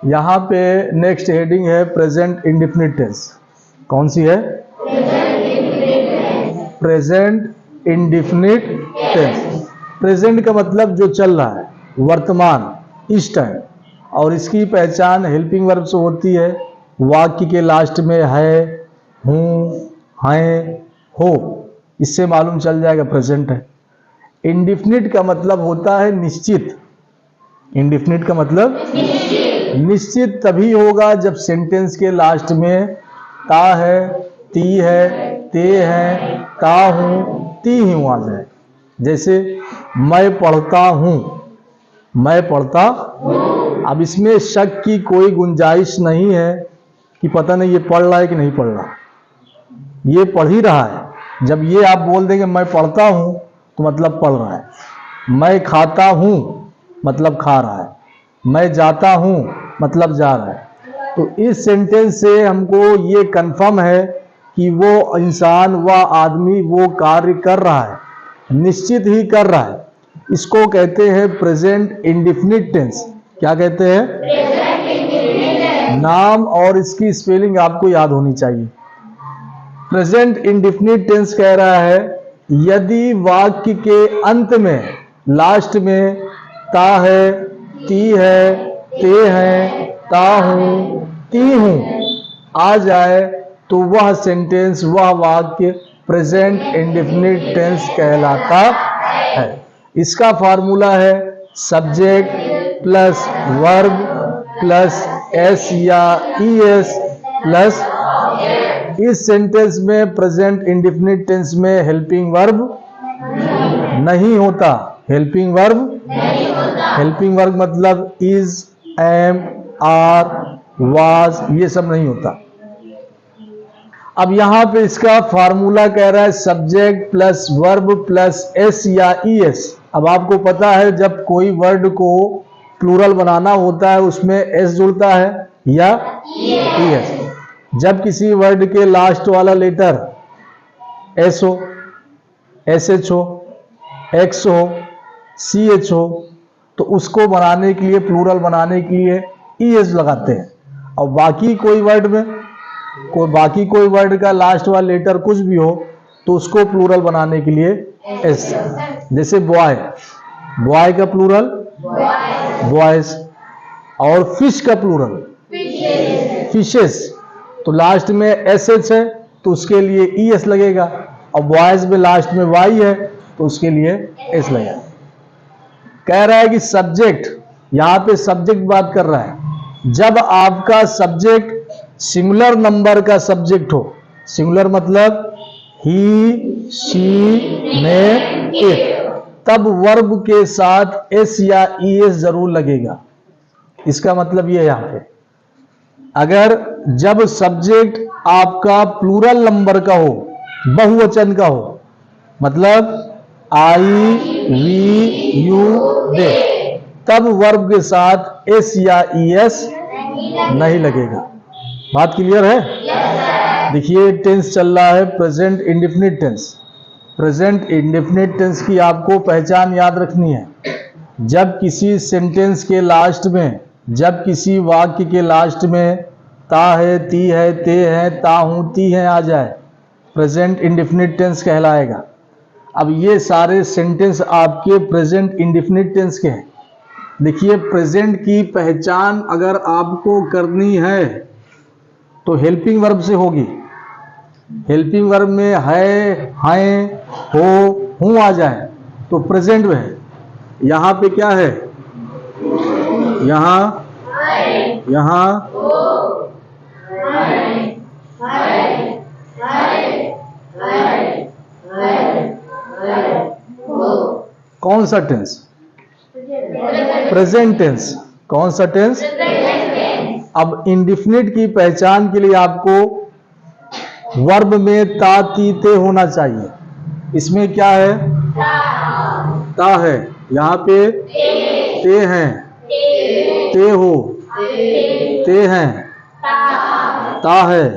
यहाँ पे next heading है प्रेजेंट इंडेफिनिट टेंस। कौन सी है? Present indefinite tense. प्रेजेंट का मतलब जो चल रहा है, वर्तमान, इस टाइम, और इसकी पहचान हेल्पिंग वर्ब से होती है। वाक्य के लास्ट में है, हूँ, हैं, हो, इससे मालूम चल जाएगा प्रेजेंट है। इंडेफिनिट का मतलब होता है निश्चित। इंडेफिनिट का मतलब निश्चित तभी होगा जब सेंटेंस के लास्ट में ता है, ती है, ते है, ता हूं, ती हूं आ जाए। जैसे मैं पढ़ता हूं, मैं पढ़ता। अब इसमें शक की कोई गुंजाइश नहीं है कि पता नहीं ये पढ़ रहा है कि नहीं पढ़ रहा, ये पढ़ ही रहा है। जब ये आप बोल देंगे मैं पढ़ता हूं तो मतलब पढ़ रहा है। मैं खाता हूं मतलब खा रहा है। मैं जाता हूं मतलब जा रहा है। तो इस सेंटेंस से हमको ये कंफर्म है कि वो इंसान, वह आदमी वो कार्य कर रहा है, निश्चित ही कर रहा है। इसको कहते हैं प्रेजेंट इंडेफिनिट टेंस। क्या कहते हैं? नाम और इसकी स्पेलिंग आपको याद होनी चाहिए। प्रेजेंट इंडेफिनिट टेंस कह रहा है यदि वाक्य के अंत में, लास्ट में ता है, ती है, ते है, ता हूं, ती हूं आ जाए तो वह सेंटेंस, वह वाक्य प्रेजेंट इंडेफिनिट टेंस कहलाता है। इसका फार्मूला है subject plus verb plus S या ईएस प्लस। इस सेंटेंस में प्रेजेंट इंडेफिनिट टेंस में हेल्पिंग वर्ब नहीं होता। हेल्पिंग वर्ब, हेल्पिंग वर्ब मतलब इज, एम, आर, वाज, ये सब नहीं होता। अब यहां पे इसका फार्मूला कह रहा है subject plus verb plus S या ईएस। अब आपको पता है जब कोई वर्ड को प्लूरल बनाना होता है उसमें एस जुड़ता है या ईएस। जब किसी वर्ड के लास्ट वाला लेटर एस हो, एस एच हो, एक्स हो, सी एच हो, तो उसको बनाने के लिए, प्लूरल बनाने के लिए ईएस लगाते हैं। और बाकी कोई वर्ड में, बाकी कोई वर्ड का लास्ट वाला लेटर कुछ भी हो तो उसको प्लूरल बनाने के लिए एस। जैसे बॉय, बॉय का प्लूरल बॉयज, और फिश का प्लूरल फिशेस, तो लास्ट में एस एच है तो उसके लिए ई एस लगेगा। और बॉयज में लास्ट में वाई है तो उसके लिए एस लगेगा। कह रहा है कि सब्जेक्ट, यहां पे सब्जेक्ट बात कर रहा है, जब आपका सब्जेक्ट सिंगुलर नंबर का सब्जेक्ट हो, सिंगुलर मतलब ही, शी, मैं, इट, तब वर्ब के साथ एस या ईएस जरूर लगेगा। इसका मतलब ये है यहां पे अगर जब सब्जेक्ट आपका प्लूरल नंबर का हो, बहुवचन का हो, मतलब आई, वी, यू, दे, तब वर्ब के साथ एस या ईएस नहीं लगेगा। बात क्लियर है? देखिए टेंस चल रहा है present indefinite tense. Present indefinite tense की आपको पहचान याद रखनी है। जब किसी सेंटेंस के लास्ट में, जब किसी वाक्य के लास्ट में ता है, ती है, ते है, ता हूं, ती है आ जाए, प्रेजेंट इंडेफिनिट टेंस कहलाएगा। अब ये सारे सेंटेंस आपके प्रेजेंट इंडेफिनिट टेंस के हैं। देखिए प्रेजेंट की पहचान अगर आपको करनी है तो हेल्पिंग वर्ब से होगी। हेल्पिंग वर्ब में है, हैं, हो, हूं आ जाए तो प्रेजेंट में है। यहां पे क्या है? यहां कौन सा टेंस? Present tense. कौन सा टेंस? अब इंडेफिनिट की पहचान के लिए आपको वर्ब में ता, ती, ते होना चाहिए। इसमें क्या है? ता है, यहां पे ते हैं, ते हो, ते हैं, ता है,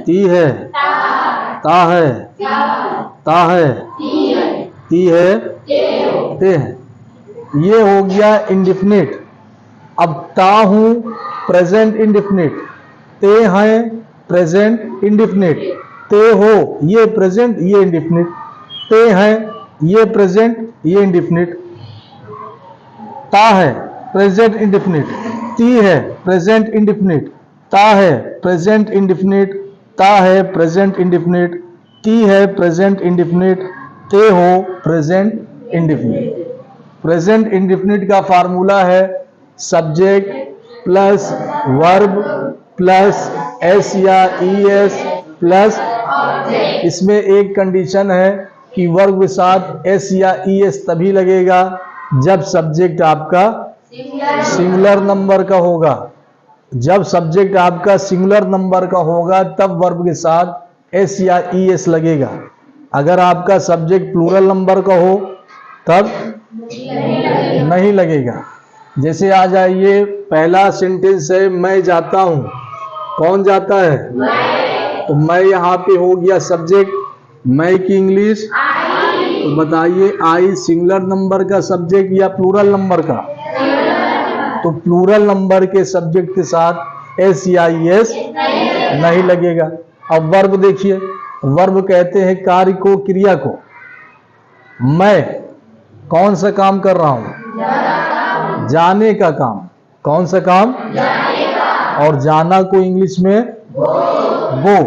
ती है, ता है, ता है, ती है, ते है। ये हो गया इंडेफिनिट। अब ता हूं प्रेजेंट इंडिफिनिट, ते हैं प्रेजेंट इंडिफिनिट, ते हो ये प्रेजेंट ये इंडिफिनिट, ते हैं ये प्रेजेंट ये इंडिफिनिट, ता है प्रेजेंट इंडिफिनिट, ती है प्रेजेंट इंडिफिनिट, ता है प्रेजेंट इंडिफिनिट, ता है प्रेजेंट इंडिफिनिट, ती है प्रेजेंट इंडिफिनिट, ते हो प्रेजेंट इंडिफिनिट। प्रेजेंट इंडिफिनिट का फार्मूला है subject plus verb plus S या ईएस प्लस, इसमें एक कंडीशन है कि वर्ब के साथ एस या ईएस तभी लगेगा जब सब्जेक्ट आपका सिंगुलर नंबर का होगा। जब सब्जेक्ट आपका सिंगुलर नंबर का होगा तब वर्ब के साथ एस या ईएस लगेगा। अगर आपका सब्जेक्ट प्लूरल नंबर का हो तब नहीं लगेगा। जैसे आ जाइए, पहला सेंटेंस है मैं जाता हूं, कौन जाता है? तो मैं यहाँ पे हो गया सब्जेक्ट, मैं की इंग्लिश, तो बताइए आई सिंगुलर नंबर का सब्जेक्ट या प्लूरल नंबर का? तो प्लूरल नंबर के सब्जेक्ट के साथ एस या एस नहीं लगेगा। अब वर्ब देखिए, वर्ब कहते हैं कार्य को, क्रिया को। मैं कौन सा काम कर रहा हूं? जाने का काम। कौन सा काम? जाने का। और जाना को इंग्लिश में गो।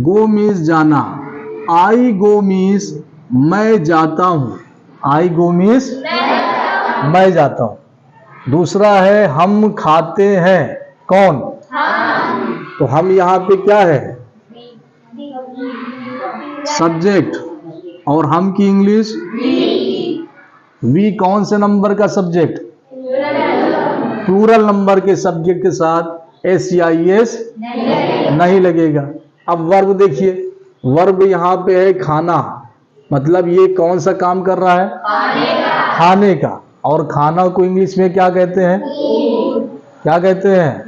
गो मीन्स जाना। आई गो मीन्स मैं जाता हूं। आई गो मीन्स मैं जाता हूं। दूसरा है हम खाते हैं, कौन? तो हम यहाँ पे क्या है? सब्जेक्ट। और हम की इंग्लिश वी कौन से नंबर का सब्जेक्ट? प्लूरल नंबर के सब्जेक्ट के साथ एस या एस नहीं लगेगा। अब वर्ब देखिए, वर्ब यहाँ पे है खाना, मतलब ये कौन सा काम कर रहा है? खाने का। और खाना को इंग्लिश में क्या कहते हैं? क्या कहते हैं?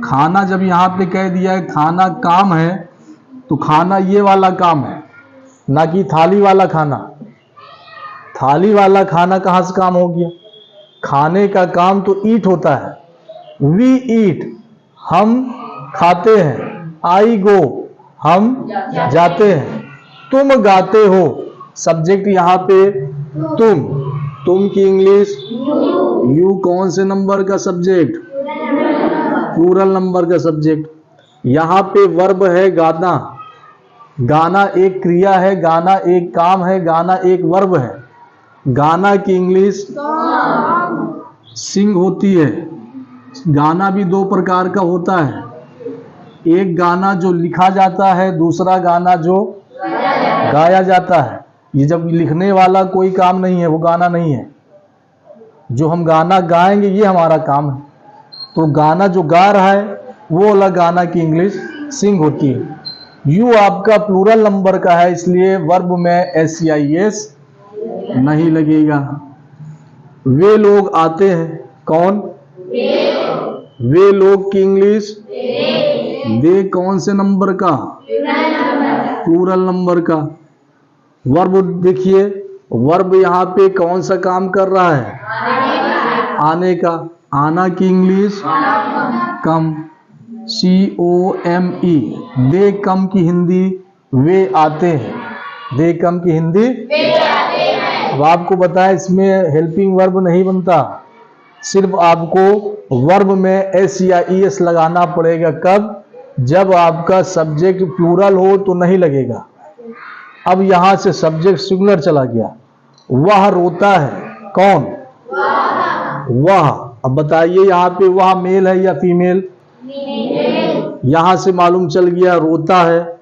खाना जब यहाँ पे कह दिया है खाना काम है, तो खाना ये वाला काम है, ना कि थाली वाला खाना। थाली वाला खाना कहाँ से काम हो गया? खाने का काम तो ईट होता है। वी ईट, हम खाते हैं। आई गो, हम जाते हैं। तुम गाते हो, सब्जेक्ट यहाँ पे तुम। तुम की इंग्लिश यू कौन से नंबर का सब्जेक्ट? प्लूरल नंबर का सब्जेक्ट। यहाँ पे वर्ब है गाना। गाना एक क्रिया है, गाना एक काम है, गाना एक वर्ब है। गाना की इंग्लिश सिंग होती है। गाना भी दो प्रकार का होता है, एक गाना जो लिखा जाता है, दूसरा गाना जो गाया जाता है। ये जब लिखने वाला कोई काम नहीं है, वो गाना नहीं है। जो हम गाना गाएंगे ये हमारा काम है। तो गाना जो गा रहा है वो वाला गाना की इंग्लिश सिंग होती है। यू आपका प्लूरल नंबर का है, इसलिए वर्ब में एस या एस नहीं लगेगा। वे लोग आते हैं, कौन? वे लोग की इंग्लिश दे कौन से नंबर का? प्लूरल नंबर का। वर्ब देखिए, वर्ब यहाँ पे कौन सा काम कर रहा है? आने का। आना की इंग्लिश कम, COME। दे कम की हिंदी वे आते हैं। दे कम की हिंदी अब आपको बताया, इसमें हेल्पिंग वर्ब नहीं बनता, सिर्फ आपको वर्ब में एस या ईएस लगाना पड़ेगा। कब? जब आपका सब्जेक्ट प्लूरल हो तो नहीं लगेगा। अब यहां से सब्जेक्ट सिंगुलर चला गया। वह रोता है, कौन? वह। अब बताइए यहाँ पे वह मेल है या फीमेल? यहां से मालूम चल गया रोता है।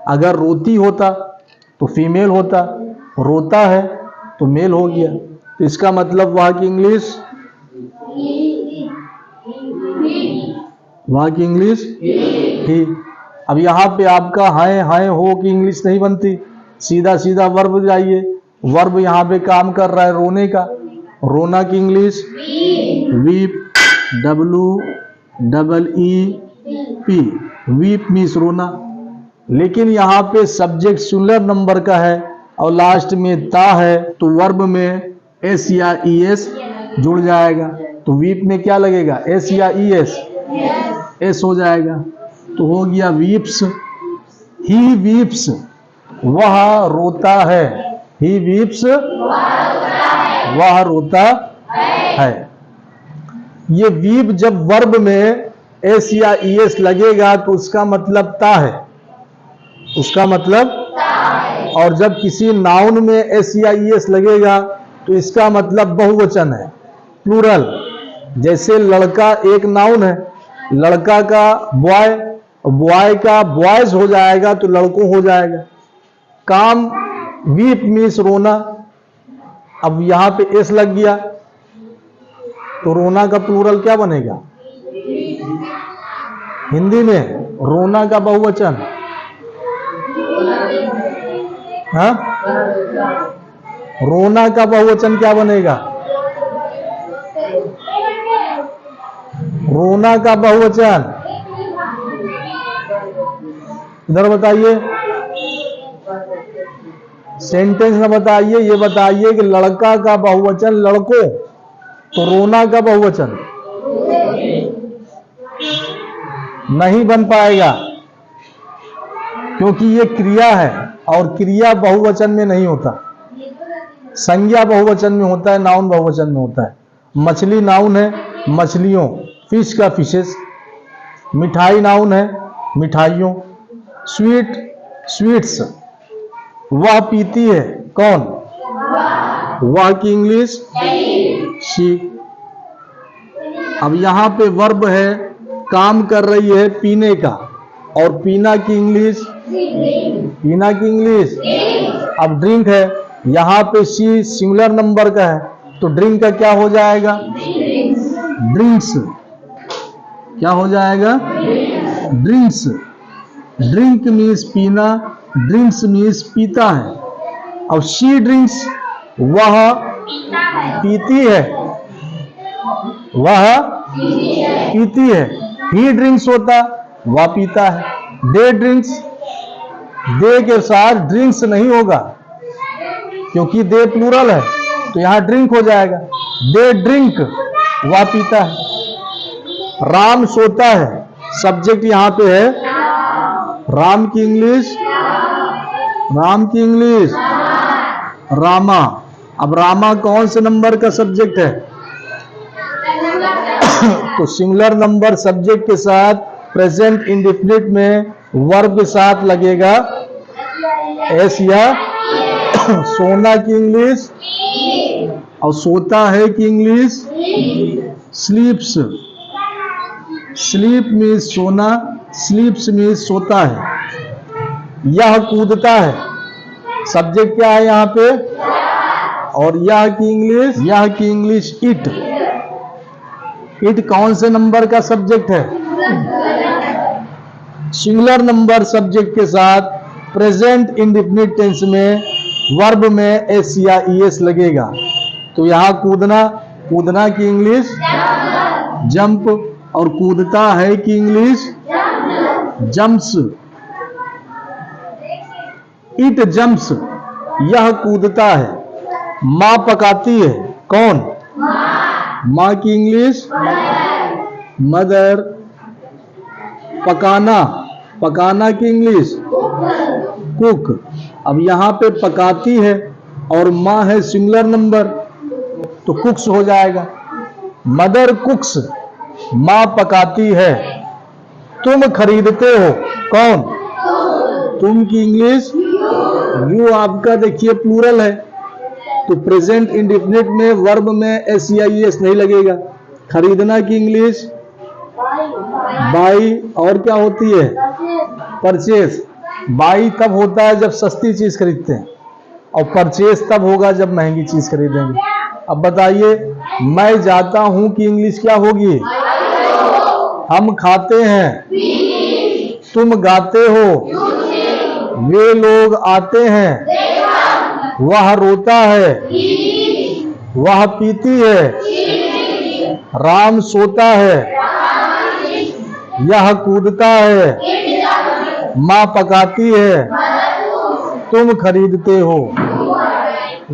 अगर रोती होता तो फीमेल होता, रोता है तो मेल हो गया। तो इसका मतलब वह की इंग्लिश, वह की इंग्लिश ही। अब यहाँ पे आपका है हो की इंग्लिश नहीं बनती, सीधा सीधा वर्ब जाइए। वर्ब यहाँ पे काम कर रहा है रोने का। रोना की English weep, WEEP। Weep means रोना। लेकिन यहाँ पे सब्जेक्ट सिंगुलर नंबर का है और लास्ट में ता है, तो वर्ब में एस या ई एस जुड़ जाएगा, तो वीप में क्या लगेगा, एस या ई एस, एस हो जाएगा, तो हो गया वीप्स। ही वीप्स, वह रोता है। ही वीप्स, वह रोता है। ये वीप जब वर्ब में एस या ई एस लगेगा तो उसका मतलब ता है, उसका मतलब, और जब किसी नाउन में एस या ई एस लगेगा तो इसका मतलब बहुवचन है, प्लूरल। जैसे लड़का एक नाउन है, लड़का का बॉय, बॉय का बॉयज हो जाएगा तो लड़कों हो जाएगा। काम, वीप मीन्स रोना, अब यहां पे एस लग गया तो रोना का प्लूरल क्या बनेगा, हिंदी में रोना का बहुवचन, हाँ, रोना का बहुवचन क्या बनेगा, रोना का बहुवचन, इधर बताइए, सेंटेंस में बताइए, ये बताइए कि लड़का का बहुवचन लड़कों, तो रोना का बहुवचन नहीं बन पाएगा, क्योंकि ये क्रिया है और क्रिया बहुवचन में नहीं होता, संज्ञा बहुवचन में होता है, नाउन बहुवचन में होता है। मछली नाउन है, मछलियों, फिश का फिशेस, मिठाई नाउन है, मिठाइयों, स्वीट, स्वीट्स, वह पीती है, कौन, वह की इंग्लिश शी। अब यहां पे वर्ब है, काम कर रही है पीने का, और पीना की इंग्लिश, पीना की इंग्लिश, अब ड्रिंक है, यहां पे शी सिंगुलर नंबर का है तो ड्रिंक का क्या हो जाएगा, ड्रिंक्स, क्या हो जाएगा, ड्रिंक्स। ड्रिंक मीन्स पीना, ड्रिंक्स मीन्स पीता है। अब शी ड्रिंक्स, वह पीती है, वह पीती है। ही ड्रिंक्स होता, वह पीता है। दे ड्रिंक्स, दे के साथ ड्रिंक्स नहीं होगा क्योंकि दे प्लूरल है, तो यहां ड्रिंक हो जाएगा। दे ड्रिंक, वह पीता है। राम सोता है, सब्जेक्ट यहां पे है, राम की इंग्लिश, राम की इंग्लिश रामा। अब रामा कौन से नंबर का सब्जेक्ट है, तो सिंगुलर नंबर सब्जेक्ट के साथ प्रेजेंट इंडेफिनिट में वर्ब के साथ लगेगा एस या सोना की इंग्लिश, और सोता है की इंग्लिश स्लीप्स। स्लीप मीन्स सोना, स्लीप्स मीन्स सोता है। यह कूदता है, सब्जेक्ट क्या है यहां पे, और यह की इंग्लिश इट। इट कौन से नंबर का सब्जेक्ट है, सिंगुलर नंबर सब्जेक्ट के साथ प्रेजेंट इंडेफिनिट टेंस में वर्ब में एस या ई एस लगेगा, तो यहां कूदना, कूदना की इंग्लिश जंप, और कूदता है की इंग्लिश जंप्स। इट जंप्स, यह कूदता है। मां पकाती है, कौन, मां की इंग्लिश मदर। पकाना, पकाना की इंग्लिश कुक। अब यहां पे पकाती है और मां है सिंगुलर नंबर, तो कुक्स हो जाएगा। मदर कुक्स, मां पकाती है। तुम खरीदते हो, कौन, तुम की इंग्लिश यू। आपका देखिए प्लूरल है, तो प्रेजेंट इंडेफिनिट में वर्ब में एस या ई एस नहीं लगेगा। खरीदना की इंग्लिश बाई, और क्या होती है, परचेस। बाई तब होता है जब सस्ती चीज खरीदते हैं, और परचेस तब होगा जब महंगी चीज खरीदेंगे। अब बताइए, मैं जाता हूं की इंग्लिश क्या होगी, हम खाते हैं, तुम गाते हो, वे लोग आते हैं, वह रोता है, वह पीती है, राम सोता है, यह कूदता है, मां पकाती है, तुम खरीदते हो।